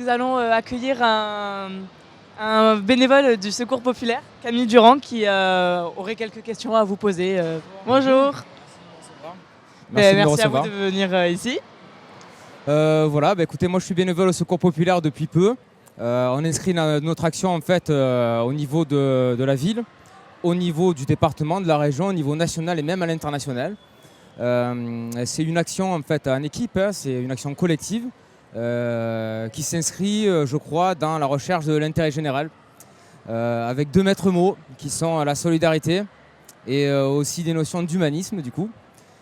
nous allons accueillir un bénévole du Secours populaire, Camille Durand, qui aurait quelques questions à vous poser. Bonjour. Merci à vous de venir ici. Voilà, écoutez, moi je suis bénévole au Secours populaire depuis peu. On inscrit notre action en fait au niveau de la ville, au niveau du département, de la région, au niveau national et même à l'international. C'est une action en fait en équipe, c'est une action collective qui s'inscrit, je crois, dans la recherche de l'intérêt général, avec deux maîtres mots qui sont la solidarité et aussi des notions d'humanisme du coup.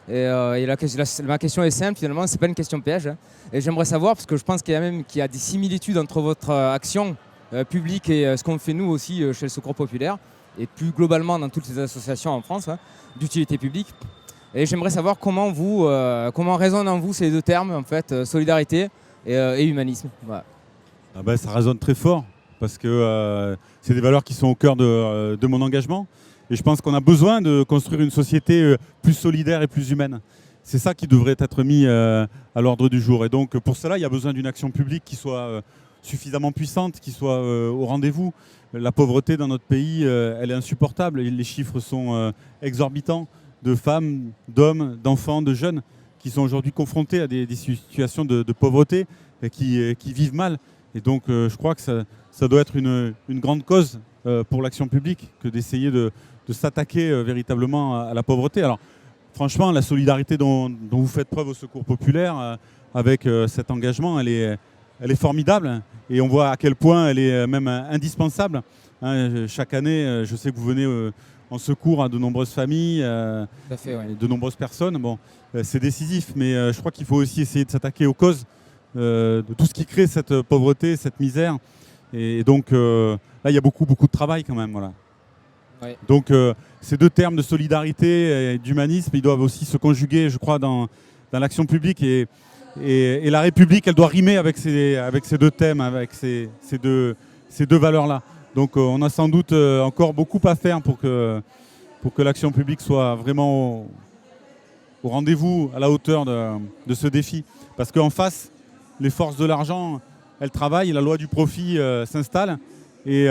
Ma question est simple finalement, c'est pas une question piège. Et j'aimerais savoir, parce que je pense qu'il y a des similitudes entre votre action publique et ce qu'on fait nous aussi chez le Secours populaire, et plus globalement dans toutes les associations en France d'utilité publique. Et j'aimerais savoir comment résonnent en vous ces deux termes, en fait, solidarité et humanisme. Voilà. Ça résonne très fort, parce que c'est des valeurs qui sont au cœur de mon engagement. Et je pense qu'on a besoin de construire une société plus solidaire et plus humaine. C'est ça qui devrait être mis à l'ordre du jour. Et donc pour cela, il y a besoin d'une action publique qui soit suffisamment puissante, qui soit au rendez-vous. La pauvreté dans notre pays, elle est insupportable. Les chiffres sont exorbitants de femmes, d'hommes, d'enfants, de jeunes qui sont aujourd'hui confrontés à des situations de pauvreté et qui vivent mal. Et donc je crois que ça doit être une grande cause pour l'action publique que d'essayer de s'attaquer véritablement à la pauvreté. Alors franchement, la solidarité dont vous faites preuve au Secours populaire avec cet engagement, elle est formidable, et on voit à quel point elle est même indispensable. Chaque année, je sais que vous venez en secours à de nombreuses familles, de nombreuses personnes. Bon, c'est décisif, mais je crois qu'il faut aussi essayer de s'attaquer aux causes de tout ce qui crée cette pauvreté, cette misère. Et donc là, il y a beaucoup de travail quand même. Voilà. Oui. Donc ces deux termes de solidarité et d'humanisme, ils doivent aussi se conjuguer, je crois, dans l'action publique. Et la République, elle doit rimer avec ces deux thèmes, avec ces deux valeurs-là. Donc on a sans doute encore beaucoup à faire pour que l'action publique soit vraiment au rendez-vous, à la hauteur de ce défi. Parce qu'en face, les forces de l'argent, elles travaillent, la loi du profit s'installe. Et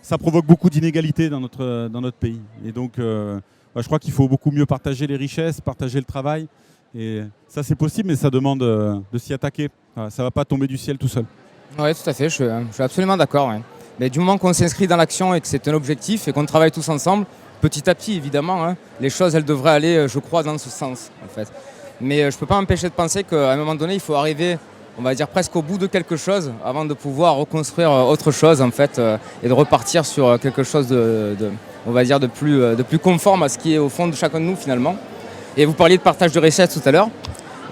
ça provoque beaucoup d'inégalités dans notre pays. Et donc, je crois qu'il faut beaucoup mieux partager les richesses, partager le travail. Et ça, c'est possible, mais ça demande de s'y attaquer. Ça ne va pas tomber du ciel tout seul. Oui, tout à fait. Je suis absolument d'accord. Ouais. Mais du moment qu'on s'inscrit dans l'action et que c'est un objectif et qu'on travaille tous ensemble, petit à petit, évidemment, les choses, elles devraient aller, je crois, dans ce sens, en fait. Mais je ne peux pas m'empêcher de penser qu'à un moment donné, il faut arriver, on va dire, presque au bout de quelque chose avant de pouvoir reconstruire autre chose, en fait, et de repartir sur quelque chose on va dire, de plus conforme à ce qui est au fond de chacun de nous, finalement. Et vous parliez de partage de richesses tout à l'heure.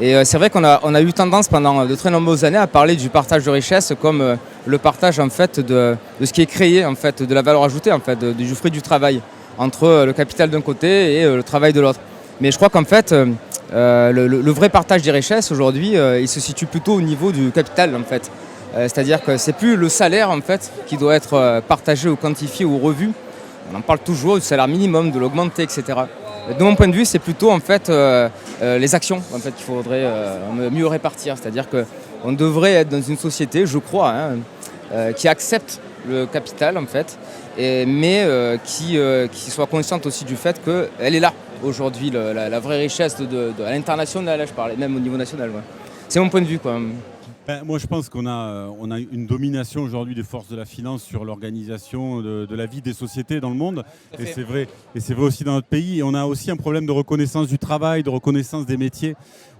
Et c'est vrai qu'on a eu tendance pendant de très nombreuses années à parler du partage de richesses comme le partage, en fait, de ce qui est créé, en fait, de la valeur ajoutée, en fait, du fruit du travail, entre le capital d'un côté et le travail de l'autre. Mais je crois qu'en fait, le vrai partage des richesses aujourd'hui, il se situe plutôt au niveau du capital, en fait. C'est-à-dire que c'est plus le salaire, en fait, qui doit être partagé ou quantifié ou revu. On en parle toujours du salaire minimum, de l'augmenter, etc. De mon point de vue, c'est plutôt en fait les actions en fait, qu'il faudrait mieux répartir. C'est-à-dire qu'on devrait être dans une société, je crois, qui accepte le capital, en fait, mais qui soit consciente aussi du fait qu'elle est là aujourd'hui, la vraie richesse à l'international, je parlais même au niveau national. Ouais. C'est mon point de vue, quoi. Moi, je pense qu'on a une domination aujourd'hui des forces de la finance sur l'organisation de la vie des sociétés dans le monde. Et c'est vrai aussi dans notre pays. Et on a aussi un problème de reconnaissance du travail, de reconnaissance des métiers.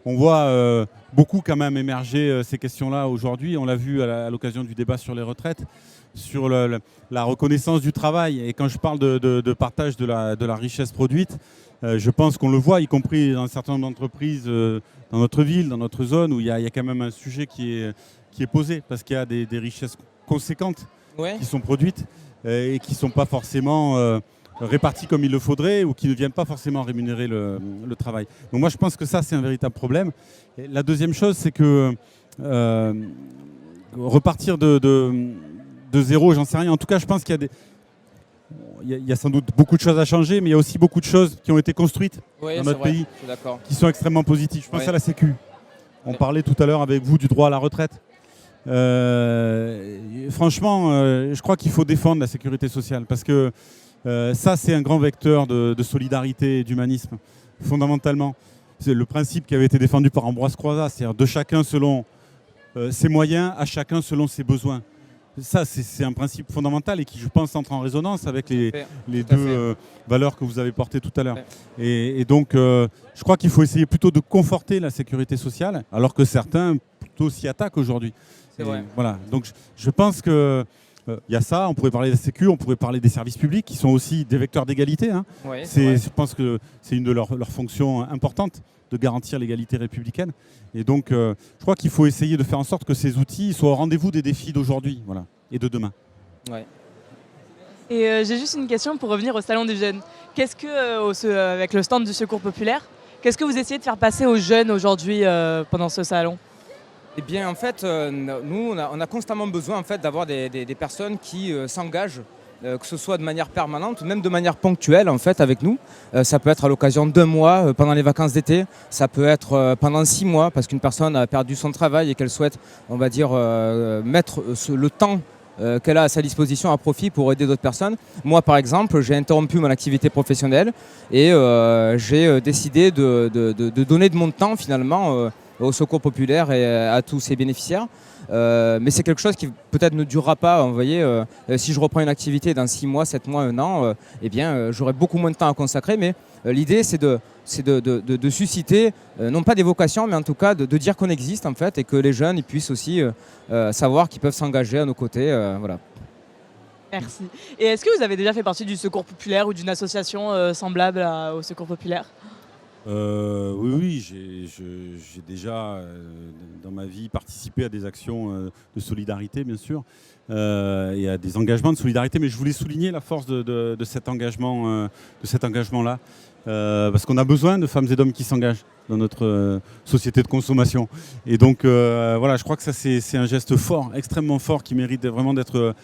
On voit beaucoup quand même émerger ces questions-là aujourd'hui. On l'a vu à l'occasion du débat sur les retraites, sur la reconnaissance du travail. Et quand je parle de partage de la richesse produite, je pense qu'on le voit, y compris dans un certain nombre d'entreprises dans notre ville, dans notre zone, où il y a quand même un sujet qui est posé, parce qu'il y a des richesses conséquentes qui sont produites et qui ne sont pas forcément réparties comme il le faudrait, ou qui ne viennent pas forcément rémunérer le travail. Donc moi, je pense que ça, c'est un véritable problème. Et la deuxième chose, c'est que repartir de zéro, j'en sais rien. En tout cas, je pense qu'il y a sans doute beaucoup de choses à changer, mais il y a aussi beaucoup de choses qui ont été construites dans notre pays qui sont extrêmement positives. Je pense à la Sécu. On parlait tout à l'heure avec vous du droit à la retraite. Franchement, je crois qu'il faut défendre la sécurité sociale parce que ça, c'est un grand vecteur de solidarité et d'humanisme, fondamentalement. C'est le principe qui avait été défendu par Ambroise Croizat, c'est-à-dire de chacun selon ses moyens, à chacun selon ses besoins. Ça, c'est un principe fondamental et qui, je pense, entre en résonance avec les deux valeurs que vous avez portées tout à l'heure. Et donc, je crois qu'il faut essayer plutôt de conforter la sécurité sociale, alors que certains plutôt s'y attaquent aujourd'hui. C'est vrai. Voilà. Donc, je pense que il y a ça, on pourrait parler de la sécu, on pourrait parler des services publics qui sont aussi des vecteurs d'égalité. Hein. Ouais, je pense que c'est une de leurs fonctions importantes de garantir l'égalité républicaine. Et donc, je crois qu'il faut essayer de faire en sorte que ces outils soient au rendez-vous des défis d'aujourd'hui, voilà, et de demain. Ouais. Et j'ai juste une question pour revenir au Salon des Jeunes. Qu'est-ce que, avec le stand du Secours Populaire, qu'est-ce que vous essayez de faire passer aux jeunes aujourd'hui pendant ce salon ? Eh bien, en fait, nous, on a constamment besoin en fait, d'avoir des personnes qui s'engagent, que ce soit de manière permanente ou même de manière ponctuelle en fait, avec nous. Ça peut être à l'occasion d'1 mois pendant les vacances d'été, ça peut être pendant 6 mois parce qu'une personne a perdu son travail et qu'elle souhaite, on va dire, mettre le temps qu'elle a à sa disposition à profit pour aider d'autres personnes. Moi, par exemple, j'ai interrompu mon activité professionnelle et j'ai décidé de donner de mon temps finalement au Secours Populaire et à tous ses bénéficiaires. Mais c'est quelque chose qui peut-être ne durera pas. Vous voyez, si je reprends une activité dans 6 mois, 7 mois, 1 an, eh bien, j'aurai beaucoup moins de temps à consacrer. Mais l'idée, c'est de susciter, non pas des vocations, mais en tout cas de dire qu'on existe en fait et que les jeunes ils puissent aussi savoir qu'ils peuvent s'engager à nos côtés. Voilà. Merci. Et est-ce que vous avez déjà fait partie du Secours Populaire ou d'une association semblable au Secours Populaire ? Oui, j'ai déjà dans ma vie participé à des actions de solidarité, bien sûr, et à des engagements de solidarité. Mais je voulais souligner la force de cet engagement-là, parce qu'on a besoin de femmes et d'hommes qui s'engagent dans notre société de consommation. Et donc, voilà, je crois que ça, c'est un geste fort, extrêmement fort, qui mérite vraiment d'être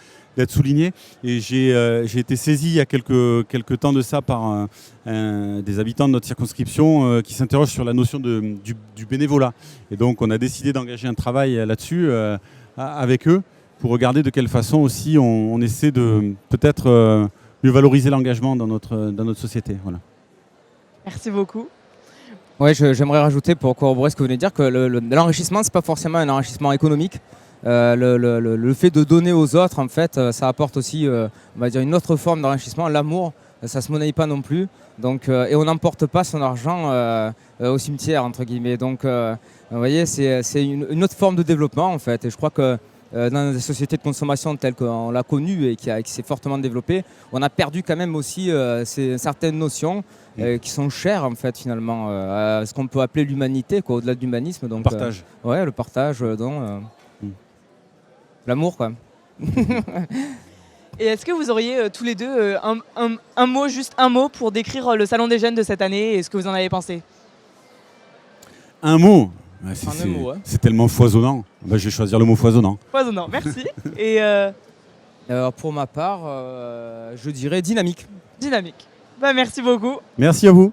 souligné. Et j'ai été saisi il y a quelques temps de ça par des habitants de notre circonscription qui s'interrogent sur la notion du bénévolat. Et donc on a décidé d'engager un travail là-dessus avec eux pour regarder de quelle façon aussi on essaie de peut-être mieux valoriser l'engagement dans notre société. Voilà. Merci beaucoup. Ouais, j'aimerais rajouter pour corroborer ce que vous venez de dire que l'enrichissement, c'est pas forcément un enrichissement économique. Le fait de donner aux autres, en fait, ça apporte aussi, on va dire, une autre forme d'enrichissement, l'amour. Ça se monnaie pas non plus. Donc, et on n'emporte pas son argent au cimetière, entre guillemets. Donc, vous voyez, c'est une autre forme de développement, en fait. Et je crois que dans des sociétés de consommation telles qu'on l'a connue et qui s'est fortement développée, on a perdu quand même aussi certaines notions qui sont chères, en fait, finalement, à ce qu'on peut appeler l'humanité, quoi, au-delà de l'humanisme. Donc, le partage. Ouais, le partage, l'amour, quoi. Et est-ce que vous auriez tous les deux un mot, juste un mot, pour décrire le Salon des Jeunes de cette année et ce que vous en avez pensé ? Un mot. C'est tellement foisonnant. Ben, je vais choisir le mot foisonnant. Foisonnant, merci. Et pour ma part, je dirais dynamique. dynamique. Bah, merci beaucoup. Merci à vous.